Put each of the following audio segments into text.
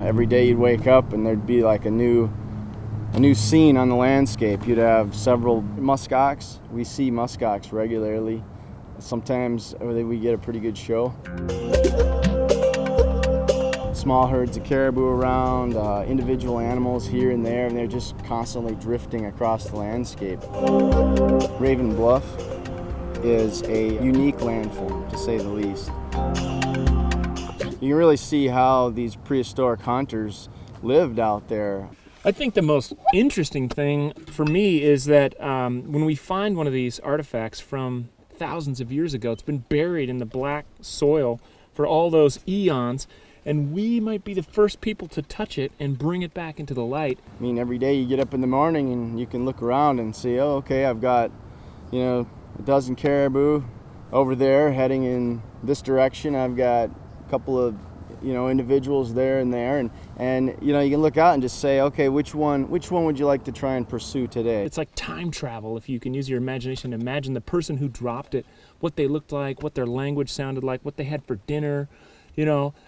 every day you'd wake up and there'd be like a new scene on the landscape. You'd have several muskox. We see muskox regularly. Sometimes we get a pretty good show. Small herds of caribou around, individual animals here and there, and they're just constantly drifting across the landscape. Raven Bluff is a unique landform, to say the least. You can really see how these prehistoric hunters lived out there. I think the most interesting thing for me is that when we find one of these artifacts from thousands of years ago, it's been buried in the black soil for all those eons, and we might be the first people to touch it and bring it back into the light. I mean, every day you get up in the morning and you can look around and see, oh, okay, I've got, a dozen caribou over there heading in this direction. I've got a couple of, individuals there and there, and you can look out and just say, okay, which one would you like to try and pursue today? It's like time travel, if you can use your imagination to imagine the person who dropped it, what they looked like, what their language sounded like, what they had for dinner,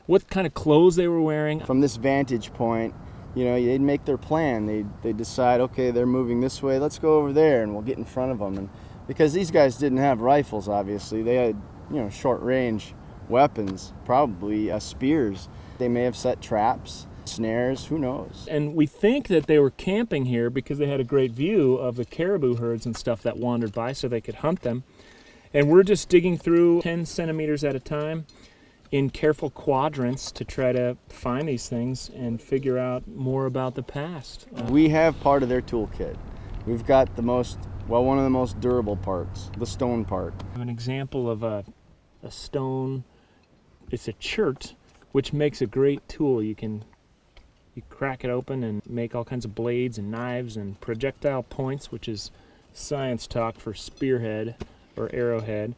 what kind of clothes they were wearing. From this vantage point, they'd make their plan. They'd decide, okay, they're moving this way, let's go over there and we'll get in front of them. And because these guys didn't have rifles, obviously, they had, short range weapons, probably spears. They may have set traps, snares, who knows. And we think that they were camping here because they had a great view of the caribou herds and stuff that wandered by so they could hunt them. And we're just digging through 10 centimeters at a time in careful quadrants to try to find these things and figure out more about the past. We have part of their toolkit. We've got one of the most durable parts, the stone part. An example of a stone, it's a chert, which makes a great tool. You crack it open and make all kinds of blades and knives and projectile points, which is science talk for spearhead or arrowhead.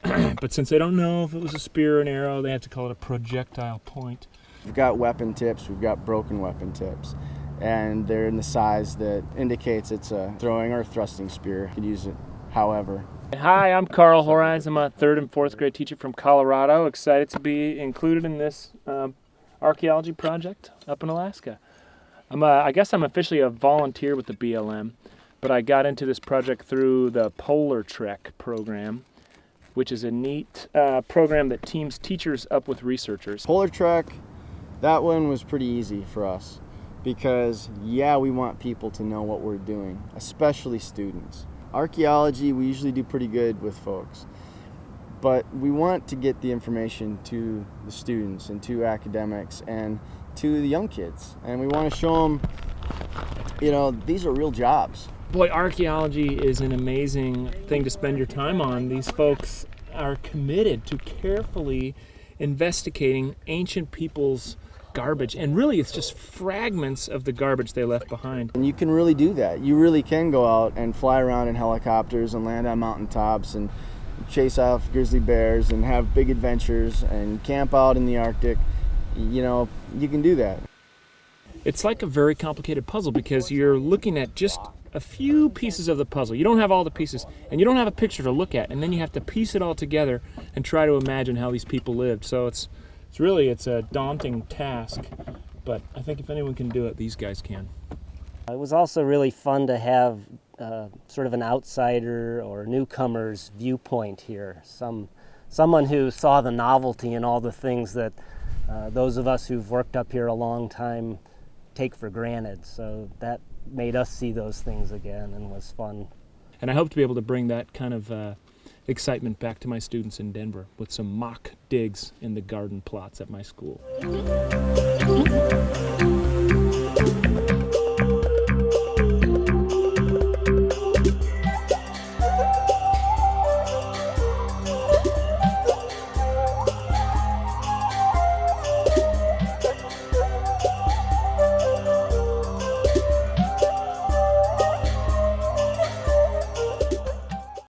But since they don't know if it was a spear or an arrow, they have to call it a projectile point. We've got weapon tips, we've got broken weapon tips, and they're in the size that indicates it's a throwing or thrusting spear. You can use it however. Hi, I'm Karl Horeis. I'm a 3rd and 4th grade teacher from Colorado. Excited to be included in this archaeology project up in Alaska. I guess I'm officially a volunteer with the BLM, but I got into this project through the Polar Trek program, which is a neat program that teams teachers up with researchers. Polar Trek, that one was pretty easy for us because, we want people to know what we're doing, especially students. Archaeology, we usually do pretty good with folks, but we want to get the information to the students and to academics and to the young kids, and we want to show them, these are real jobs. Boy, archaeology is an amazing thing to spend your time on. These folks are committed to carefully investigating ancient people's garbage, and really it's just fragments of the garbage they left behind. And you can really do that. You really can go out and fly around in helicopters and land on mountaintops and chase off grizzly bears and have big adventures and camp out in the Arctic. You can do that. It's like a very complicated puzzle because you're looking at just a few pieces of the puzzle. You don't have all the pieces, and you don't have a picture to look at, and then you have to piece it all together and try to imagine how these people lived. So it's a daunting task, but I think if anyone can do it, these guys can. It was also really fun to have sort of an outsider or newcomer's viewpoint here. Someone who saw the novelty in all the things that those of us who've worked up here a long time take for granted. So that made us see those things again and was fun. And I hope to be able to bring that kind of excitement back to my students in Denver with some mock digs in the garden plots at my school.